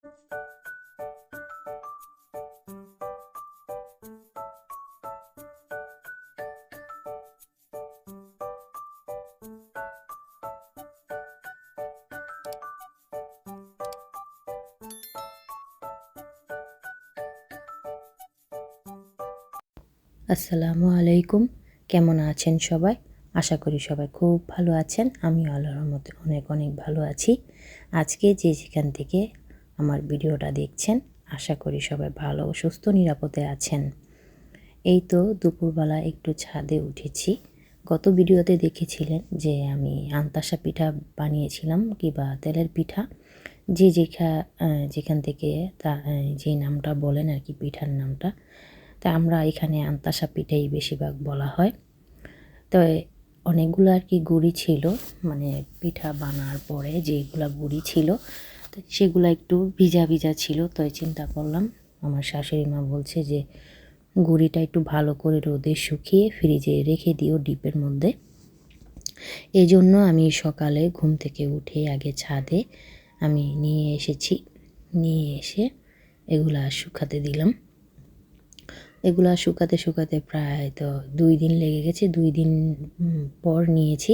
আসসালামু আলাইকুম। কেমন আছেন সবাই? আশা করি সবাই খুব ভালো আছেন। আমিও আল্লাহর রহমতে অনেক অনেক ভালো আছি। আজকে যে যেখান থেকে আমার ভিডিওটা দেখছেন, আশা করি সবাই ভালো ও সুস্থ নিরাপদে আছেন। এই তো দুপুরবেলা একটু ছাদে উঠেছি। গত ভিডিওতে দেখেছিলেন যে আমি আন্তাসা পিঠা বানিয়েছিলাম কিংবা তেলের পিঠা। যে যেখান থেকে যে নামটা বলেন আর কি, পিঠার নামটা। তা আমরা এখানে আন্তাসা পিঠাই বেশিরভাগ বলা হয়। তো অনেকগুলো আর কি গুঁড়ি ছিল, মানে পিঠা বানার পরে যেগুলা গুঁড়ি ছিল তো সেগুলো একটু ভিজা ভিজা ছিল। তো চিন্তা করলাম, আমার শাশুড়ি মা বলছে যে গুঁড়িটা একটু ভালো করে রোদে শুকিয়ে ফ্রিজে রেখে দিও ডিপের মধ্যে। এই জন্য আমি সকালে ঘুম থেকে উঠে আগে ছাদে আমি নিয়ে এসেছি। নিয়ে এসে এগুলা শুকাতে দিলাম। এগুলা শুকাতে শুকাতে প্রায় তো 2 দিন লেগে গেছে। 2 দিন পর নিয়েছি।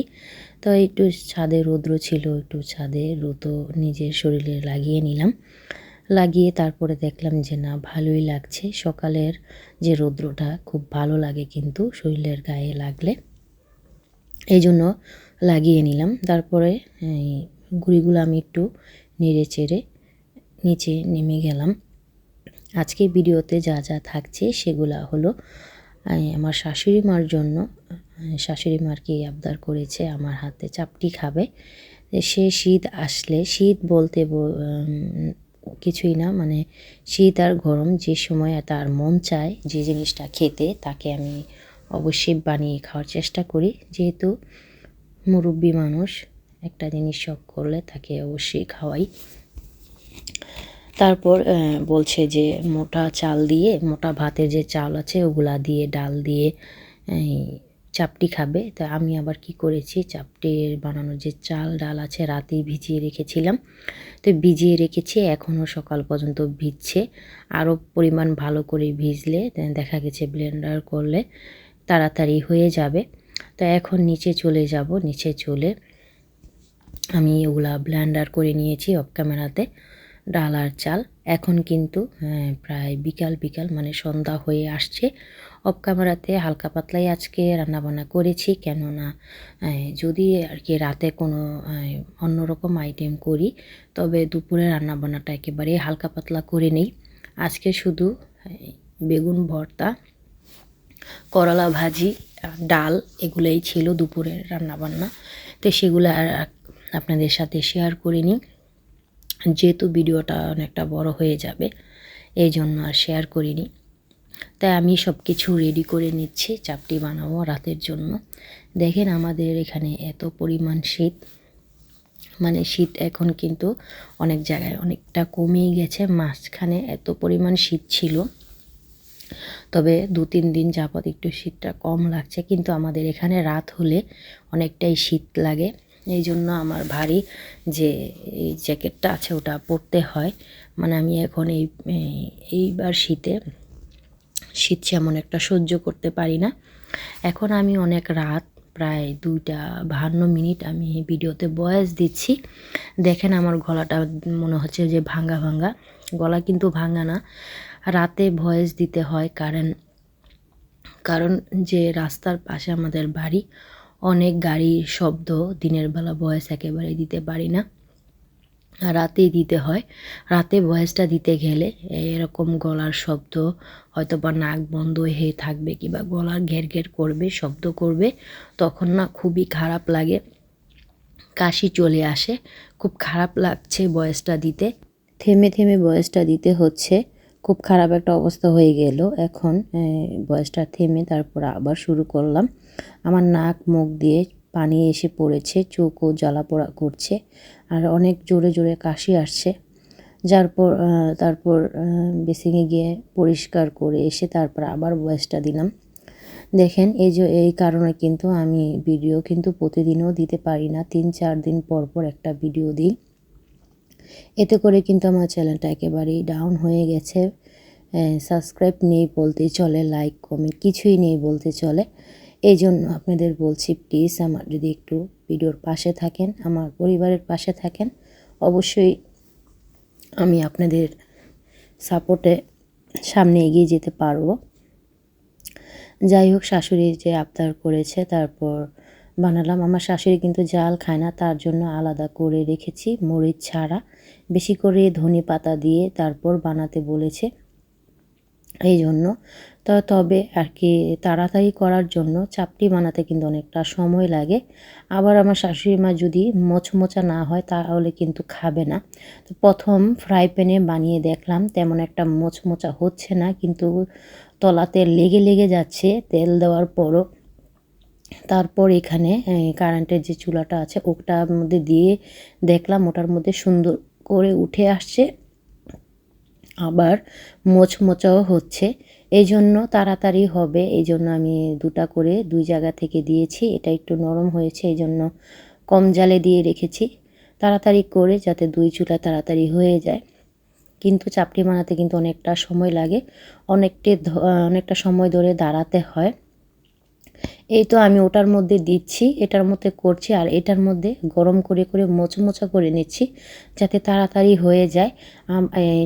তো একটু ছাদে রৌদ্র ছিল, একটু ছাদে রোদও নিজের শরীরে লাগিয়ে নিলাম। লাগিয়ে তারপরে দেখলাম যে না, ভালোই লাগছে। সকালের যে রৌদ্রটা খুব ভালো লাগে কিন্তু শরীরের গায়ে লাগলে, এই জন্য লাগিয়ে নিলাম। তারপরে গুঁড়িগুলো আমি একটু নেড়ে চেড়ে নিচে নেমে গেলাম। আজকে ভিডিওতে যা যা থাকছে সেগুলা হলো আমার শাশুড়ি মার জন্য। শাশুড়ি মার কি আবদার করেছে আমার হাতে চাপটি খাবে। সে শীত আসলে, শীত বলতে কিছুই না, মানে শীত আর গরম যে সময় তার মন চায় যে জিনিসটা খেতে, তাকে আমি অবশ্যই বানিয়ে খাওয়ার চেষ্টা করি। যেহেতু মুরব্বি মানুষ, একটা জিনিস শখ করলে তাকে অবশ্যই খাওয়াই। তারপর বলছে যে মোটা চাল দিয়ে, মোটা ভাতের যে চাল আছে ওগুলা দিয়ে, ডাল দিয়ে চাপটি খাবে। তা আমি আবার কি করেছি, চাপটির বানানোর যে চাল ডাল আছে রাতেই ভিজিয়ে রেখেছিলাম। তো ভিজিয়ে রেখেছি, এখনও সকাল পর্যন্ত ভিজছে। আরও পরিমাণ ভালো করে ভিজলে দেখা গেছে ব্লেন্ডার করলে তাড়াতাড়ি হয়ে যাবে। তো এখন নিচে চলে যাব। নিচে চলে আমি ওগুলা ব্লেন্ডার করে নিয়েছি অফ ক্যামেরাতে, ডাল আর চাল। এখন কিন্তু প্রায় বিকাল বিকাল, মানে সন্ধ্যা হয়ে আসছে। অফ ক্যামেরাতে হালকা পাতলাই আজকে রান্নাবান্না করেছি, কেননা যদি আর কি রাতে কোনো অন্যরকম আইটেম করি তবে দুপুরে রান্নাবান্নাটা একেবারে হালকা পাতলা করে নেই। আজকে শুধু বেগুন ভর্তা, করলা ভাজি, ডাল, এগুলোই ছিল দুপুরের রান্নাবান্না। তো সেগুলো আর আপনাদের সাথে শেয়ার করিনি, যেহেতু ভিডিওটা অনেকটা বড় হয়ে যাবে, এই জন্য আর শেয়ার করিনি। তাই আমি সব কিছু রেডি করে নিচ্ছি, চাপটি বানাবো রাতের জন্য। দেখেন আমাদের এখানে এত পরিমাণ শীত, মানে শীত এখন কিন্তু অনেক জায়গায় অনেকটা কমেই গেছে। মাঝখানে এত পরিমাণ শীত ছিল, তবে 2-3 দিন যাবৎ একটু শীতটা কম লাগছে। কিন্তু আমাদের এখানে রাত হলে অনেকটাই শীত লাগে। এই জন্য আমার ভারী যে এই জ্যাকেটটা আছে ওটা পরতে হয়। মানে আমি এখন এইবার শীত যেমন একটা সহ্য করতে পারি না। এখন আমি অনেক রাত, প্রায় 2:52 আমি ভিডিওতে ভয়েস দিচ্ছি। দেখেন আমার গলাটা মনে হচ্ছে যে ভাঙা ভাঙা। গলা কিন্তু ভাঙা না, রাতে ভয়েস দিতে হয়। কারণ যে রাস্তার পাশে আমাদের বাড়ি, অনেক গাড়ির শব্দ, দিনের বেলা ভয়েস একেবারে দিতে পারি না, রাতেই দিতে হয়। রাতে ভয়েসটা দিতে গেলে এরকম গলার শব্দ, হয়তো বা নাক বন্ধ হয়ে থাকবে কিংবা গলার ঘের ঘের করবে, শব্দ করবে, তখন না খুবই খারাপ লাগে, কাশি চলে আসে। খুব খারাপ লাগছে ভয়েসটা দিতে, থেমে থেমে ভয়েসটা দিতে হচ্ছে। খুব খারাপ একটা অবস্থা হয়ে গেল। এখন ভয়েসটা থেমে তারপর আবার শুরু করলাম। আমার নাক মুখ দিয়ে পানি এসে পড়েছে, চোখও জ্বালা পোড়া করছে, আর অনেক জোরে জোরে কাশি আসছে। তারপর বেসিংয়ে গিয়ে পরিষ্কার করে এসে তারপর আবার ভয়েসটা দিলাম। দেখেন এই কারণে কিন্তু আমি ভিডিও কিন্তু প্রতিদিনও দিতে পারি না, 3-4 দিন পর পর একটা ভিডিও দিই। এতে করে কিন্তু আমার চ্যানেলটা একেবারেই ডাউন হয়ে গেছে। সাবস্ক্রাইব নেই বলতেই চলে, লাইক কমেন্ট কিছুই নেই বলতে চলে। এই জন্য আপনাদের বলছি, প্লিজ আমার যদি একটু ভিডিওর পাশে থাকেন, আমার পরিবারের পাশে থাকেন, অবশ্যই আমি আপনাদের সাপোর্টে সামনে এগিয়ে যেতে পারবো। যাই হোক, শাশুড়ি যে আবদার করেছে তারপর বানালাম। আমার শাশুড়ি কিন্তু জাল খায় না, তার জন্য আলাদা করে রেখেছি মরিচ ছাড়া, বেশি করে ধনে পাতা দিয়ে তারপর বানাতে বলেছে। এই জন্য তবে আর কি তাড়াতাড়ি করার জন্য চাপটি বানাতে কিন্তু অনেকটা সময় লাগে। আবার আমার শাশুড়ি মা যদি মোচমোচা না হয় তাহলে কিন্তু খাবে না। তো প্রথম ফ্রাই প্যানে বানিয়ে দেখলাম, তেমন একটা মোচমোচা হচ্ছে না, কিন্তু তলাতে লেগে লেগে যাচ্ছে তেল দেওয়ার পরও। তারপর এখানে কারেন্টের যে চুলাটা আছে ওটার মধ্যে দিয়ে দেখলাম ওটার মধ্যে সুন্দর করে উঠে আসছে, আবার মোচমোচাও হচ্ছে। এই জন্য তাড়াতাড়ি হবে, এই জন্য আমি দুটা করে দুই জায়গা থেকে দিয়েছি। এটা একটু নরম হয়েছে, এই জন্য কম জালে দিয়ে রেখেছি তাড়াতাড়ি করে, যাতে দুই চুলা তাড়াতাড়ি হয়ে যায়। কিন্তু চাপটি বানাতে কিন্তু অনেকটা সময় লাগে, অনেকটা সময় ধরে দাঁড়াতে হয়। এই তো আমি ওটার মধ্যে দিচ্ছি, এটার মধ্যে করছি, আর এটার মধ্যে গরম করে করে মোচমোচা করে নিচ্ছি যাতে তাড়াতাড়ি হয়ে যায়।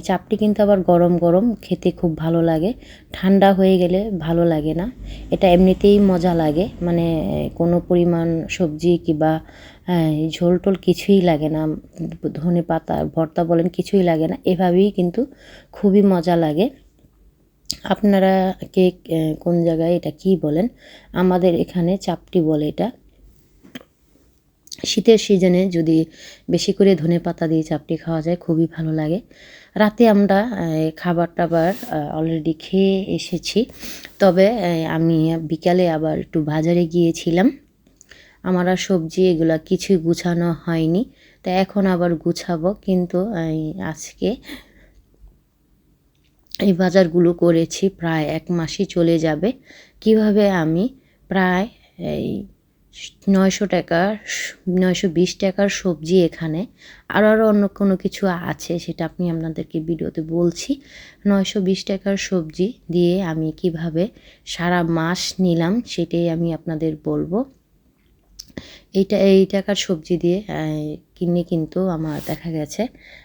চাপটি কিন্তু আবার গরম গরম খেতে খুব ভালো লাগে, ঠান্ডা হয়ে গেলে ভালো লাগে না। এটা এমনিতেই মজা লাগে, মানে কোনো পরিমাণ সবজি কিংবা ঝোল টোল কিছুই লাগে না, ধনে পাতা ভর্তা বলেন কিছুই লাগে না, এভাবেই কিন্তু খুবই মজা লাগে। আপনারা কে কোন জায়গায় এটা কি বলেন? আমাদের এখানে চাপটি বলে এটা। শীতের সিজনে যদি বেশি করে ধনেপাতা দিয়ে চাপটি খাওয়া যায় খুবই ভালো লাগে। রাতে আমরা খাবার টাবার অলরেডি খেয়ে এসেছি, তবে আমি বিকালে আবার একটু বাজারে গিয়েছিলাম। আমার আর সবজি এগুলা কিছুই গুছানো হয়নি, তা এখন আবার গুছাবো। কিন্তু আজকে এই বাজারগুলো করেছি প্রায় 1 মাসই চলে যাবে। কিভাবে আমি প্রায় এই 900 টাকার 920 টাকার সবজি এখানে, আরও অন্য কোনো কিছু আছে সেটা আমি আপনাদেরকে ভিডিওতে বলছি। 920 টাকার সবজি দিয়ে আমি কিভাবে সারা মাস নিলাম সেটাই আমি আপনাদের বলবো। এই টাকার সবজি দিয়ে কিনে কিন্তু আমার দেখা গেছে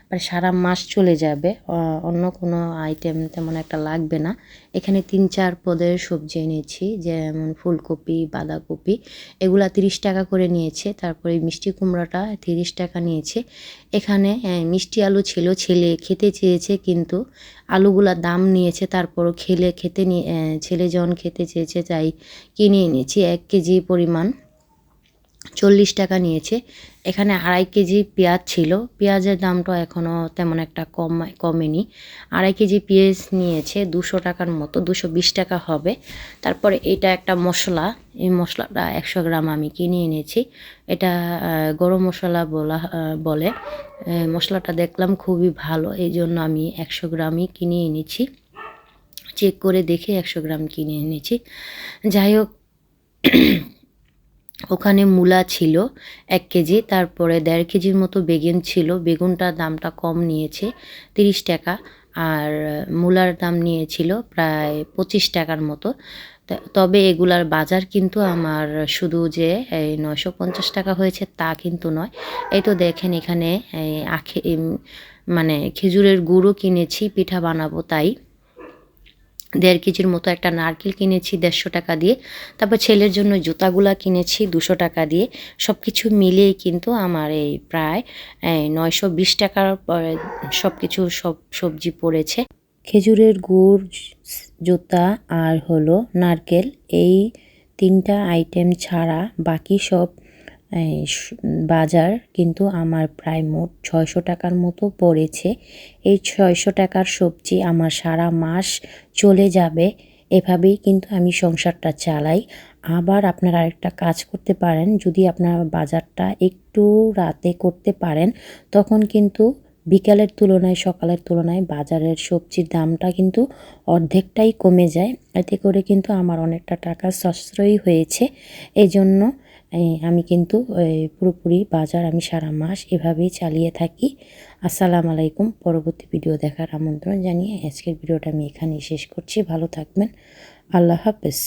মানে সারা মাস চলে যাবে, অন্য কোনো আইটেম তেমন একটা লাগবে না। এখানে 3-4 পদের সবজি এনেছি, যেমন ফুলকপি, বাঁধাকপি, এগুলা 30 টাকা করে নিয়েছে। তারপরে মিষ্টি কুমড়াটা 30 টাকা নিয়েছে। এখানে মিষ্টি আলু ছিল, ছেলে খেতে চেয়েছে কিন্তু আলুগুলা দাম নিয়েছে, তারপরও ছেলে যখন খেতে চেয়েছে তাই কিনে এনেছি। 1 কেজি পরিমাণ 40 টাকা নিয়েছে। এখানে 2.5 কেজি পেঁয়াজ ছিল, পেঁয়াজের দামটা এখনও তেমন একটা কমেনি। 2.5 কেজি পেঁয়াজ নিয়েছে 200 টাকার মতো, 220 টাকা হবে। তারপরে এটা একটা মশলা, এই মশলাটা 100 গ্রাম আমি কিনে এনেছি। এটা গরম মশলা বলে। মশলাটা দেখলাম খুবই ভালো, এই জন্য আমি 100 গ্রামই কিনে এনেছি। চেক করে দেখে 100 গ্রাম কিনে এনেছি। যাই হোক, ওখানে মূলা ছিল 1 কেজি, তারপরে 1.5 কেজির মতো বেগুন ছিল, বেগুনটার দামটা কম নিয়েছে 30 টাকা, আর মূলার দাম নিয়েছিল প্রায় 25 টাকার মতো। তবে এগুলার বাজার কিন্তু আমার শুধু যে 950 টাকা হয়েছে তা কিন্তু নয়। এই তো দেখেন এখানে মানে খেজুরের গুঁড়ো কিনেছি, পিঠা বানাবো তাই। 1.5 কেজির মতো একটা নারকেল কিনেছি 150 টাকা দিয়ে। তারপর ছেলের জন্য জুতাগুলা কিনেছি 200 টাকা দিয়ে। সব কিছু মিলিয়ে কিন্তু আমার এই প্রায় 920 টাকার সব সবজি পড়েছে। খেজুরের গুড়, জুতা আর হলো নারকেল, এই 3টা আইটেম ছাড়া বাকি সব বাজার কিন্তু আমার প্রায় মোট 600 টাকার মতো পড়েছে। এই 600 টাকার সবজি আমার সারা মাস চলে যাবে, এভাবেই কিন্তু আমি সংসারটা চালাই। আবার আপনারা আরেকটা কাজ করতে পারেন, যদি আপনারা বাজারটা একটু রাতে করতে পারেন তখন কিন্তু বিকালের তুলনায় সকালের তুলনায় বাজারের সবজির দামটা কিন্তু অর্ধেকটাই কমে যায়। এতে করে কিন্তু আমার অনেকটা টাকা সাশ্রয়ী হয়েছে। এই জন্য আমি কিন্তু পুরোপুরি বাজার আমি সারা মাস এভাবেই চালিয়ে থাকি। আসসালামু আলাইকুম। পরবর্তী ভিডিও দেখার আমন্ত্রণ জানিয়ে আজকের ভিডিওটা আমি এখানেই শেষ করছি। ভালো থাকবেন। আল্লাহ হাফেজ।